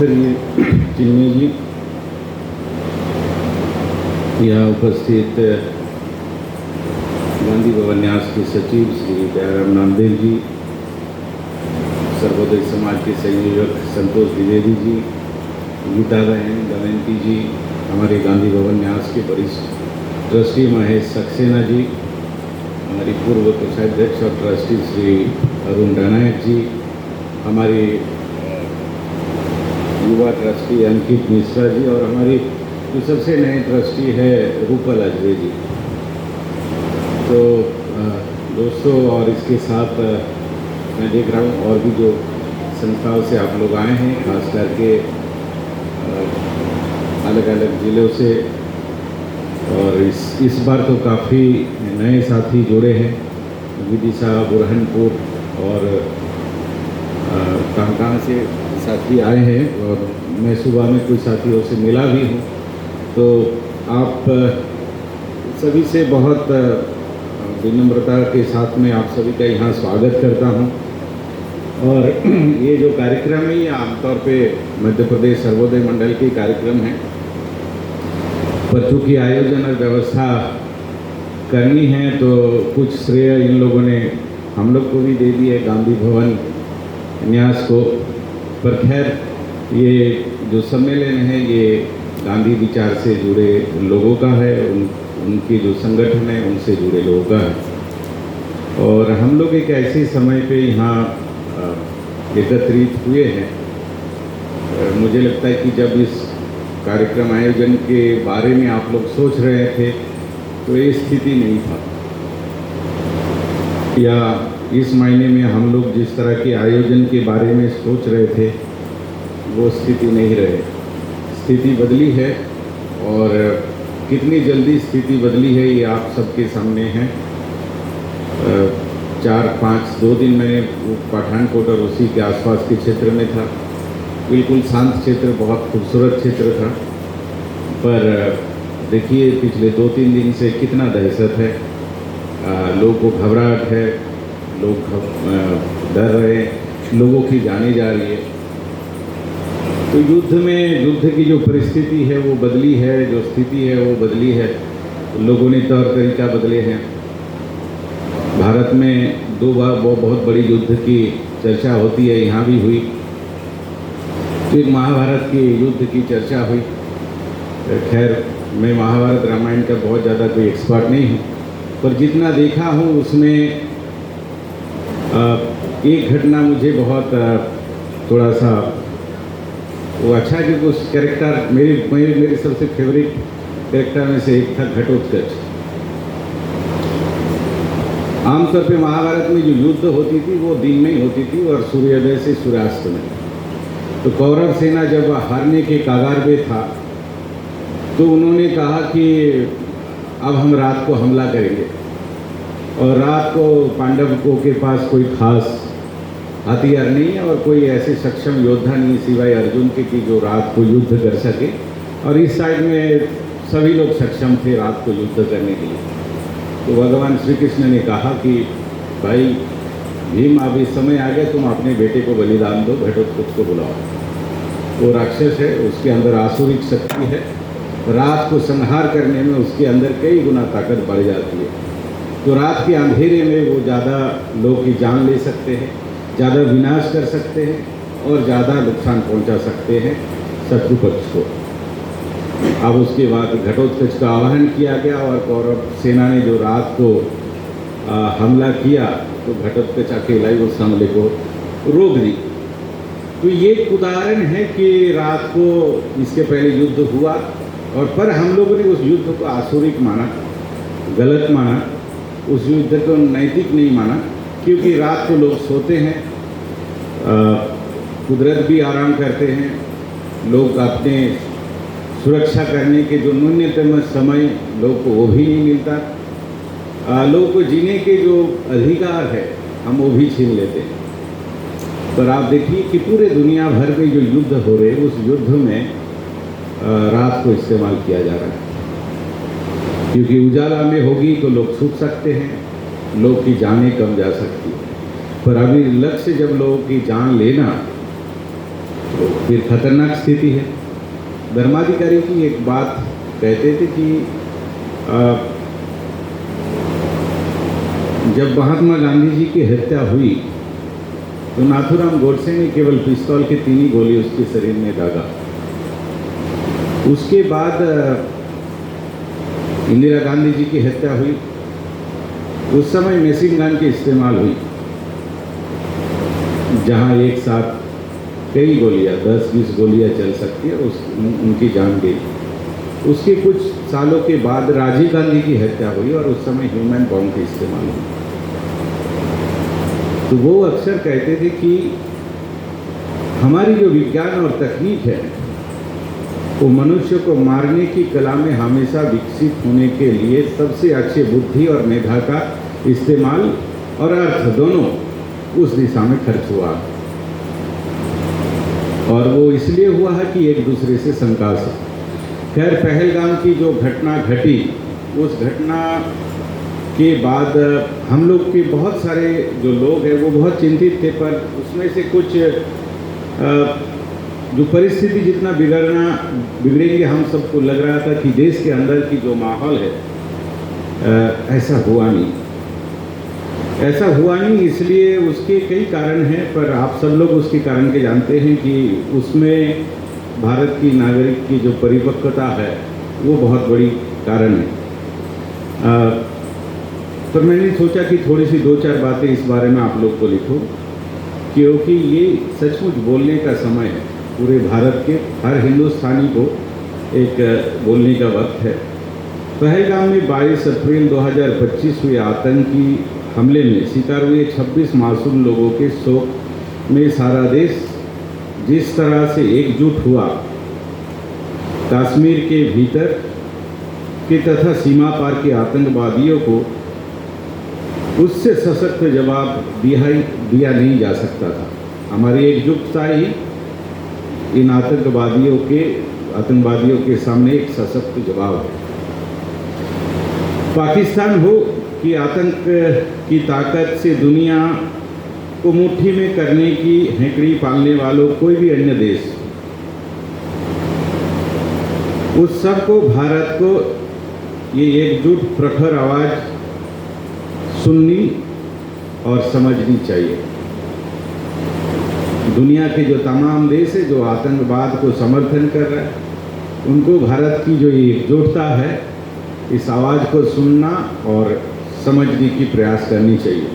आदरणीय चिन्मय जी, यहाँ उपस्थित गांधी भवन न्यास के सचिव श्री दयाराम नामदेव जी, सर्वोदय समाज के संयोजक संतोष द्विवेदी जी, गीता बहन दमयंती जी, हमारे गांधी भवन न्यास के वरिष्ठ ट्रस्टी महेश सक्सेना जी, हमारी पूर्व कोषाध्यक्ष और ट्रस्टी श्री अरुण डनायक जी, हमारे युवा ट्रस्टी अंकित मिश्रा जी और हमारी जो सबसे नए ट्रस्टी है रूपल अजरे जी। तो दोस्तों, और इसके साथ मैं देख रहा हूँ और भी जो संस्थाओं से आप लोग आए हैं, खास करके अलग अलग ज़िलों से, और इस बार तो काफ़ी नए साथी जुड़े हैं, विदिशा, बुरहानपुर और कहाँ से साथी आए हैं, और मैं सुबह में कुछ साथियों से मिला भी हूँ। तो आप सभी से बहुत विनम्रता के साथ में आप सभी का यहाँ स्वागत करता हूँ। और ये जो कार्यक्रम है ये आमतौर पे मध्य प्रदेश सर्वोदय मंडल के कार्यक्रम है, पर चूँकि आयोजन और व्यवस्था करनी है तो कुछ श्रेय इन लोगों ने हम लोग को भी दे दी है, गांधी भवन न्यास को। पर खैर, ये जो सम्मेलन है ये गांधी विचार से जुड़े लोगों का है, उनके जो संगठन है उनसे जुड़े लोगों का है। और हम लोग एक ऐसे समय पे यहाँ एकत्रित हुए हैं। मुझे लगता है कि जब इस कार्यक्रम आयोजन के बारे में आप लोग सोच रहे थे तो ये स्थिति नहीं था, या इस महीने में हम लोग जिस तरह के आयोजन के बारे में सोच रहे थे वो स्थिति नहीं रहे। स्थिति बदली है, और कितनी जल्दी स्थिति बदली है ये आप सबके सामने है। 2 दिन मैंने पठानकोट और उसी के आसपास के क्षेत्र में था। बिल्कुल शांत क्षेत्र, बहुत खूबसूरत क्षेत्र था। पर देखिए पिछले 2-3 दिन से कितना दहशत है, लोगों को घबराहट है, लोग डर रहे हैं, लोगों की जाने जा रही है। तो युद्ध की जो परिस्थिति है वो बदली है, जो स्थिति है वो बदली है, लोगों ने तौर तरीका बदले हैं। भारत में 2 बार बहुत बड़ी युद्ध की चर्चा होती है, यहाँ भी हुई। तो एक महाभारत के युद्ध की चर्चा हुई। खैर, मैं महाभारत रामायण का बहुत ज़्यादा कोई एक्सपर्ट नहीं हूँ, पर जितना देखा हूँ उसमें एक घटना मुझे बहुत थोड़ा सा वो अच्छा है, क्योंकि उस कैरेक्टर मेरे सबसे फेवरेट कैरेक्टर में से एक था घटोत्कच। आमतौर पे महाभारत में जो युद्ध होती थी वो दिन में ही होती थी और सूर्योदय से सूर्यास्त में। तो कौरव सेना जब हारने के कगार पे था तो उन्होंने कहा कि अब हम रात को हमला करेंगे, और रात को पांडवों के पास कोई खास हथियार नहीं है और कोई ऐसे सक्षम योद्धा नहीं सिवाय अर्जुन के कि जो रात को युद्ध कर सके, और इस साइड में सभी लोग सक्षम थे रात को युद्ध करने के लिए। तो भगवान श्री कृष्ण ने कहा कि भाई भीम, अब इस समय आ गया, तुम अपने बेटे को बलिदान दो, घटोत्कच को बुलाओ। वो राक्षस है, उसके अंदर आसुरिक शक्ति है, रात को संहार करने में उसके अंदर कई गुना ताकत बढ़ जाती है। तो रात के अंधेरे में वो ज़्यादा लोग की जान ले सकते हैं, ज़्यादा विनाश कर सकते हैं और ज़्यादा नुकसान पहुंचा सकते हैं शत्रु पक्ष को। अब उसके बाद घटोत्कच का आह्वान किया गया और कौरव सेना ने जो रात को हमला किया तो घटोत्कच अकेला ही उस हमले को रोक दी। तो ये एक उदाहरण है कि रात को इसके पहले युद्ध हुआ, और पर हम लोगों ने उस युद्ध को आसुरिक माना, गलत माना, उस युद्ध को नैतिक नहीं माना, क्योंकि रात को लोग सोते हैं, कुदरत भी आराम करते हैं, लोग अपने सुरक्षा करने के जो न्यूनतम समय लोग को वो भी नहीं मिलता, लोगों को जीने के जो अधिकार है हम वो भी छीन लेते हैं। पर आप देखिए कि पूरे दुनिया भर में जो युद्ध हो रहे हैं उस युद्ध में रात को इस्तेमाल किया जा रहा है, क्योंकि उजाला में होगी तो लोग छूट सकते हैं, लोग की जानें कम जा सकती है। पर अभी लक्ष्य जब लोगों की जान लेना तो फिर खतरनाक स्थिति है। धर्माधिकारी की एक बात कहते थे कि जब महात्मा गांधी जी की हत्या हुई तो नाथूराम गोडसे ने केवल पिस्तौल की 3 ही गोली उसके शरीर में दागा। उसके बाद इंदिरा गांधी जी की हत्या हुई, उस समय मशीन गन की इस्तेमाल हुई, जहां एक साथ कई गोलियां 10-20 गोलियां चल सकती है, उनकी जान गई। उसके कुछ सालों के बाद राजीव गांधी की हत्या हुई और उस समय ह्यूमन बॉम्ब का इस्तेमाल हुआ। तो वो अक्सर कहते थे कि हमारी जो विज्ञान और तकनीक है वो मनुष्य को मारने की कला में हमेशा विकसित होने के लिए सबसे अच्छे बुद्धि और मेधा का इस्तेमाल और अर्थ दोनों उस दिशा में खर्च हुआ, और वो इसलिए हुआ है कि एक दूसरे से संकास है। खैर, पहलगाम की जो घटना घटी, उस घटना के बाद हम लोग के बहुत सारे जो लोग हैं वो बहुत चिंतित थे, पर उसमें से कुछ जो परिस्थिति जितना बिगड़ेंगे हम सबको लग रहा था कि देश के अंदर की जो माहौल है ऐसा हुआ नहीं। इसलिए उसके कई कारण हैं, पर आप सब लोग उसके कारण के जानते हैं कि उसमें भारत की नागरिक की जो परिपक्वता है वो बहुत बड़ी कारण है। पर मैंने सोचा कि थोड़ी सी 2-4 बातें इस बारे में आप लोग को लिखूं, क्योंकि ये सचमुच बोलने का समय है। पूरे भारत के हर हिंदुस्तानी को एक बोलने का वक्त है। पहलगाम में 22 अप्रैल 2025 हुए आतंकी हमले में शिकार हुए 26 मासूम लोगों के शोक में सारा देश जिस तरह से एकजुट हुआ, कश्मीर के भीतर के तथा सीमा पार के आतंकवादियों को उससे सशक्त जवाब दिया नहीं जा सकता था। हमारी एकजुटता ही इन आतंकवादियों के सामने एक सशक्त जवाब है। पाकिस्तान हो कि आतंक की ताकत से दुनिया को मुट्ठी में करने की हेकड़ी पालने वालों कोई भी अन्य देश, उस सबको भारत को ये एकजुट प्रखर आवाज सुननी और समझनी चाहिए। दुनिया के जो तमाम देश है जो आतंकवाद को समर्थन कर रहे हैं, उनको भारत की जो ये एकजुटता है, इस आवाज़ को सुनना और समझने की प्रयास करनी चाहिए।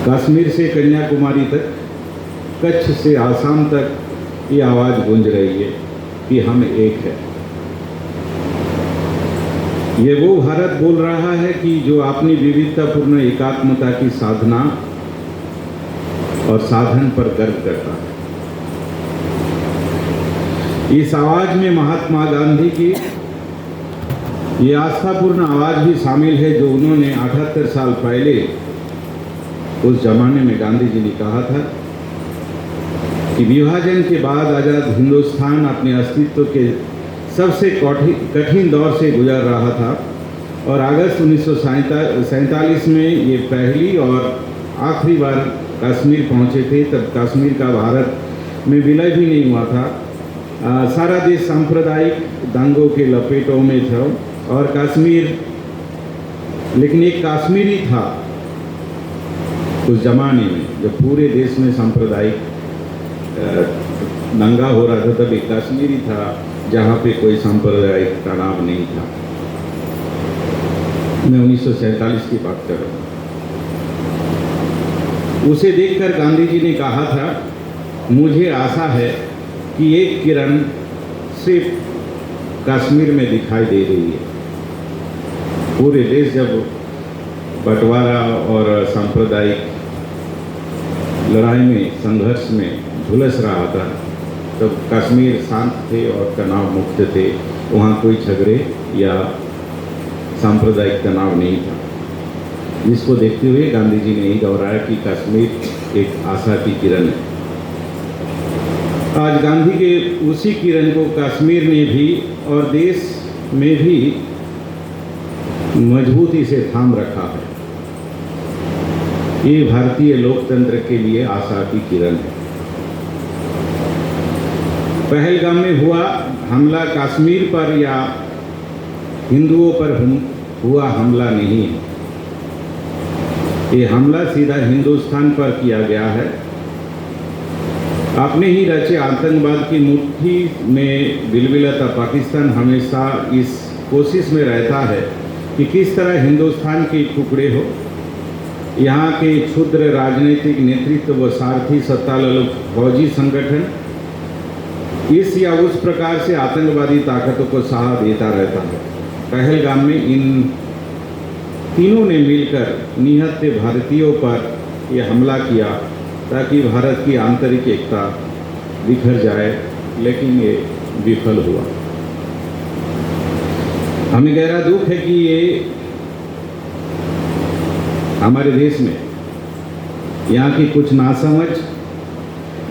कश्मीर से कन्याकुमारी तक, कच्छ से आसाम तक ये आवाज़ गूंज रही है कि हम एक है। ये वो भारत बोल रहा है कि जो अपनी विविधतापूर्ण एकात्मता की साधना और साधन पर गर्व करता है। इस आवाज में महात्मा गांधी की ये आस्थापूर्ण आवाज भी शामिल है, जो उन्होंने 78 साल पहले उस जमाने में गांधी जी ने कहा था कि विभाजन के बाद आज़ाद हिंदुस्तान अपने अस्तित्व के सबसे कठिन दौर से गुजर रहा था, और अगस्त 1947 में ये पहली और आखिरी बार कश्मीर पहुंचे थे। तब कश्मीर का भारत में विलय भी नहीं हुआ था। सारा देश सांप्रदायिक दंगों के लपेटों में था, और कश्मीर, लेकिन एक कश्मीरी था उस जमाने में जब पूरे देश में सांप्रदायिक दंगा हो रहा था, तब एक कश्मीरी था जहाँ पे कोई सांप्रदायिक तनाव नहीं था। मैं 1947 की बात कर रहा हूँ। उसे देखकर गांधी जी ने कहा था, मुझे आशा है कि एक किरण सिर्फ कश्मीर में दिखाई दे रही है। पूरे देश जब बंटवारा और सांप्रदायिक लड़ाई में, संघर्ष में झुलस रहा था, तब कश्मीर शांत थे और तनाव मुक्त थे। वहाँ कोई झगड़े या सांप्रदायिक तनाव नहीं था। जिसको देखते हुए गांधी जी ने यही दोहराया कि कश्मीर एक आशा की किरण है। आज गांधी के उसी किरण को कश्मीर ने भी और देश में भी मजबूती से थाम रखा है। ये भारतीय लोकतंत्र के लिए आशा की किरण है। पहलगाम में हुआ हमला कश्मीर पर या हिंदुओं पर हुआ हमला नहीं है। ये हमला सीधा हिंदुस्तान पर किया गया है। अपने ही रचे आतंकवाद की मुट्ठी में बिलबिलाता पाकिस्तान हमेशा इस कोशिश में रहता है कि किस तरह हिंदुस्तान के टुकड़े हो। यहाँ के क्षुद्र राजनीतिक नेतृत्व व सारथी सत्तारूढ़ फौजी संगठन इस या उस प्रकार से आतंकवादी ताकतों को सहारा देता रहता है। पहलगाम में इन तीनों ने मिलकर निहत्थे भारतीयों पर यह हमला किया ताकि भारत की आंतरिक एकता बिखर जाए, लेकिन ये विफल हुआ। हमें गहरा दुख है कि ये हमारे देश में यहाँ की कुछ नासमझ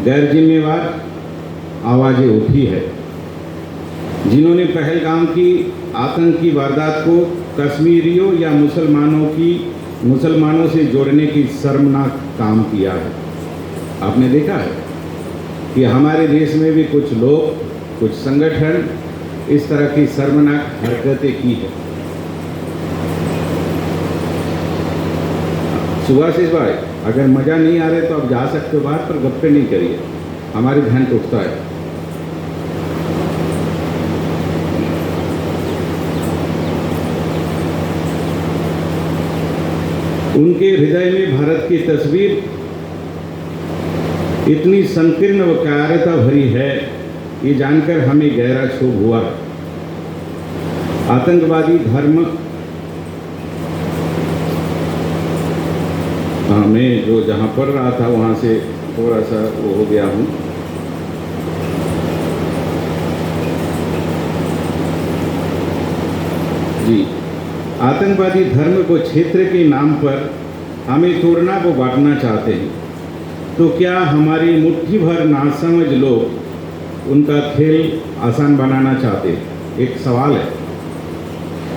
गैर जिम्मेवार आवाज़ें उठी है, जिन्होंने पहलगाम की आतंकी वारदात को कश्मीरियों या मुसलमानों से जोड़ने की शर्मनाक काम किया है। आपने देखा है कि हमारे देश में भी कुछ लोग, कुछ संगठन इस तरह की शर्मनाक हरकतें की है। सुभाषिष भाई, अगर मज़ा नहीं आ रहा तो आप जा सकते हो बाहर, पर गप्पे नहीं करिए, हमारे ध्यान टूटता है। उनके हृदय में भारत की तस्वीर इतनी संकीर्ण व कायरता भरी है, ये जानकर हमें गहरा क्षोभ हुआ। आतंकवादी धर्म मैं जो जहाँ पढ़ रहा था वहाँ से थोड़ा सा वो हो गया हूँ। जी, आतंकवादी धर्म को क्षेत्र के नाम पर हमें तोड़ना को बांटना चाहते हैं, तो क्या हमारी मुट्ठी भर नासमझ लोग उनका खेल आसान बनाना चाहते हैं? एक सवाल है।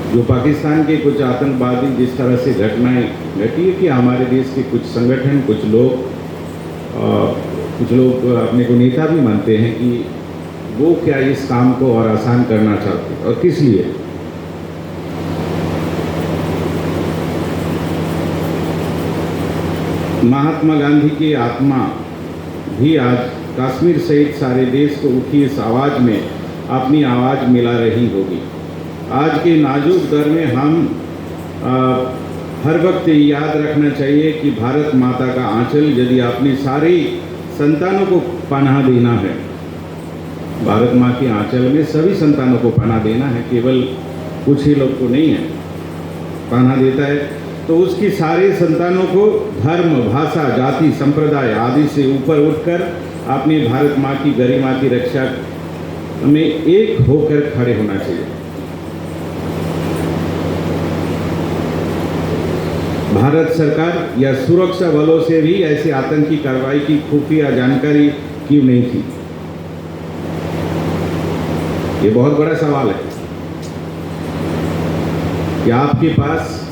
जो पाकिस्तान के कुछ आतंकवादी जिस तरह से घटनाएं घटी है कि हमारे देश के कुछ संगठन, कुछ लोग अपने को नेता भी मानते हैं कि वो क्या इस काम को और आसान करना चाहते हैं, और किस लिए? महात्मा गांधी की आत्मा भी आज कश्मीर सहित सारे देश को उठी इस आवाज़ में अपनी आवाज़ मिला रही होगी। आज के नाजुक दौर में हम हर वक्त याद रखना चाहिए कि भारत माता का आंचल यदि अपनी सारी संतानों को पनाह देना है, भारत माँ के आंचल में सभी संतानों को पनाह देना है, केवल कुछ ही लोग को नहीं है पनाह देता है, तो उसकी सारे संतानों को धर्म, भाषा, जाति, संप्रदाय आदि से ऊपर उठकर अपनी भारत माँ की गरिमा की रक्षा में एक होकर खड़े होना चाहिए। भारत सरकार या सुरक्षा बलों से भी ऐसी आतंकी कार्रवाई की खुफिया जानकारी क्यों नहीं थी? ये बहुत बड़ा सवाल है कि आपके पास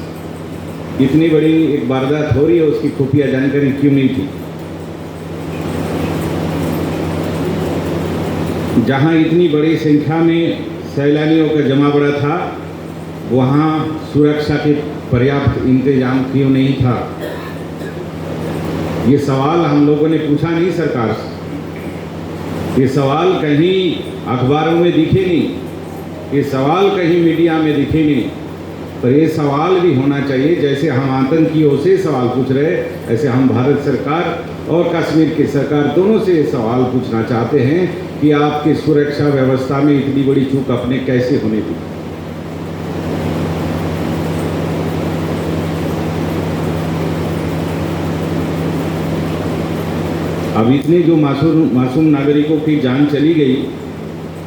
इतनी बड़ी एक वारदात हो रही है, उसकी खुफिया जानकारी क्यों नहीं थी? जहां इतनी बड़ी संख्या में सैलानियों का जमावड़ा था, वहां सुरक्षा के पर्याप्त इंतजाम क्यों नहीं था? ये सवाल हम लोगों ने पूछा नहीं सरकार से। ये सवाल कहीं अखबारों में दिखे नहीं, ये सवाल कहीं मीडिया में दिखे नहीं, पर ये सवाल भी होना चाहिए। जैसे हम आतंकियों से सवाल पूछ रहे, ऐसे हम भारत सरकार और कश्मीर की सरकार दोनों से ये सवाल पूछना चाहते हैं कि आपकी सुरक्षा व्यवस्था में इतनी बड़ी चूक अपने कैसे होने दी? अब इतने जो मासूम नागरिकों की जान चली गई,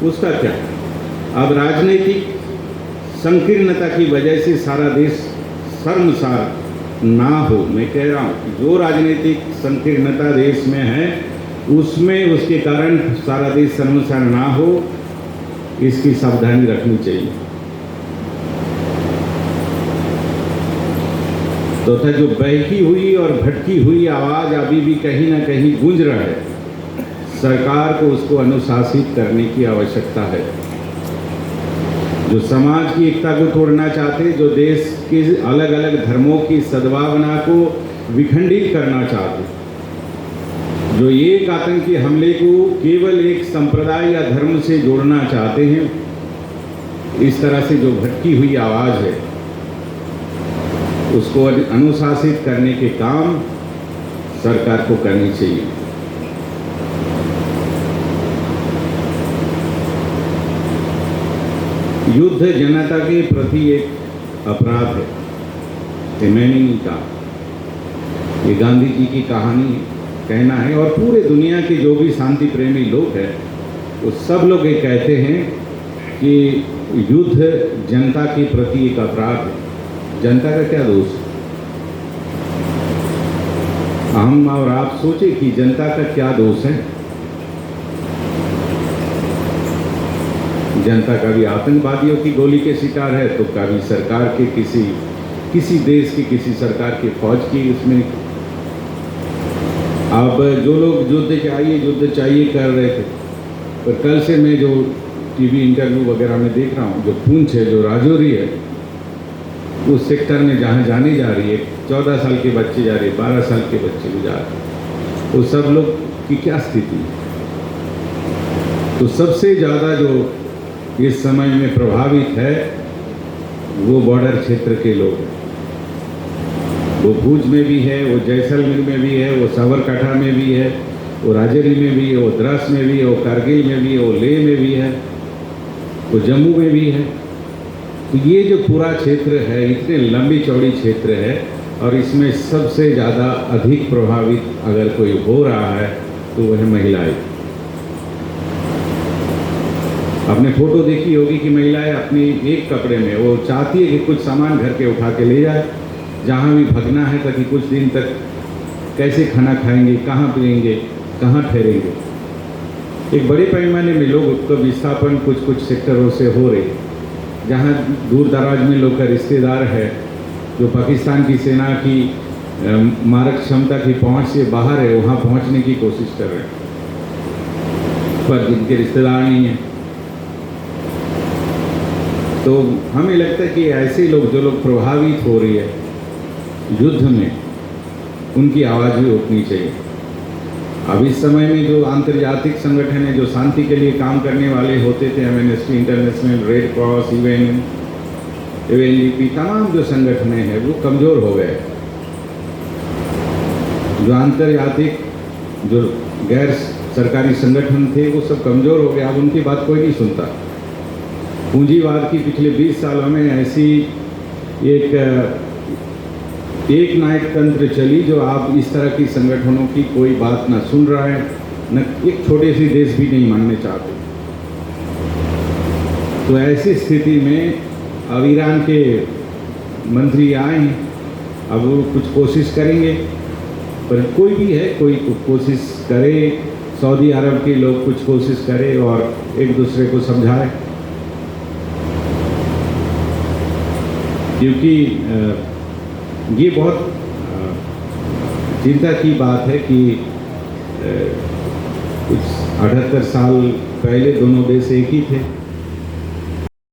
उसका क्या? अब राजनीतिक संकीर्णता की वजह से सारा देश शर्मसार ना हो। मैं कह रहा हूँ कि जो राजनीतिक संकीर्णता देश में है, उसमें उसके कारण सारा देश शर्मसार ना हो, इसकी सावधानी रखनी चाहिए। तथा जो बहकी हुई और भटकी हुई आवाज़ अभी भी कहीं ना कहीं गूंज रहा है, सरकार को उसको अनुशासित करने की आवश्यकता है। जो समाज की एकता को तोड़ना चाहते, जो देश के अलग अलग धर्मों की सद्भावना को विखंडित करना चाहते, जो एक आतंकी हमले को केवल एक संप्रदाय या धर्म से जोड़ना चाहते हैं, इस तरह से जो भटकी हुई आवाज़ है उसको अनुशासित करने के काम सरकार को करनी चाहिए। युद्ध जनता के प्रति एक अपराध है, ये मैंने नहीं कहा, ये गांधी जी की कहानी कहना है, और पूरे दुनिया के जो भी शांति प्रेमी लोग हैं वो सब लोग ये कहते हैं कि युद्ध जनता के प्रति एक अपराध है। जनता का क्या दोष है? हम और आप सोचे कि जनता का क्या दोष है? जनता कभी आतंकवादियों की गोली के शिकार है, तो कभी सरकार के किसी देश की किसी सरकार की फौज की उसमें। अब जो लोग युद्ध चाहिए कर रहे थे, पर कल से मैं जो टीवी इंटरव्यू वगैरह में देख रहा हूँ, जो पुंछ है, जो राजौरी है, उस सेक्टर में जहाँ जाने जा रही है, 14 साल के बच्चे जा रहे, 12 साल के बच्चे भी जा रहे, वो सब लोग की क्या स्थिति है? तो सबसे ज़्यादा जो इस समय में प्रभावित है वो बॉर्डर क्षेत्र के लोग हैं। वो भुज में भी है, वो जैसलमेर में भी है, वो साबरकाठा में भी है, वो राजौरी में भी है, वो द्रास में भी है, वो कारगिल में भी है, वो लेह में भी है, वो जम्मू में भी है। तो ये जो पूरा क्षेत्र है, इतने लंबी चौड़ी क्षेत्र है, और इसमें सबसे ज़्यादा अधिक प्रभावित अगर कोई हो रहा है तो वह महिलाएं। आपने फोटो देखी होगी कि महिलाएं अपनी एक कपड़े में, वो चाहती है कि कुछ सामान घर के उठा के ले जाए, जहाँ भी भगना है, ताकि कुछ दिन तक कैसे खाना खाएंगे, कहाँ पिएंगे, कहाँ ठहरेंगे। एक बड़े पैमाने में लोग का विस्थापन कुछ सेक्टरों से हो रहे, जहाँ दूर दराज में लोग का रिश्तेदार है, जो पाकिस्तान की सेना की मारक क्षमता की पहुँच से बाहर है, वहाँ पहुँचने की कोशिश कर रहे हैं, पर जिनके रिश्तेदार नहीं हैं। तो हमें लगता है कि ऐसे लोग, जो लोग प्रभावित हो रही है युद्ध में, उनकी आवाज़ भी उठनी चाहिए। अब इस समय में जो आंतर्जातिक संगठन है, जो शांति के लिए काम करने वाले होते थे, amnesty international, red cross, UNDP, तमाम जो संगठन हैं वो कमज़ोर हो गए। जो आंतर्जातिक, जो गैर सरकारी संगठन थे, वो सब कमज़ोर हो गए। अब उनकी बात कोई नहीं सुनता। पूंजीवाद की पिछले 20 सालों में ऐसी एक नायक तंत्र चली, जो आप इस तरह की संगठनों की कोई बात ना सुन रहा है, न एक छोटे से देश भी नहीं मानने चाहते। तो ऐसी स्थिति में अब ईरान के मंत्री आए हैं, अब वो कुछ कोशिश करेंगे, पर कोई भी है, कोई कोशिश करे, सऊदी अरब के लोग कुछ कोशिश करें और एक दूसरे को समझाएं, क्योंकि ये बहुत चिंता की बात है कि कुछ 78 साल पहले दोनों देश एक ही थे।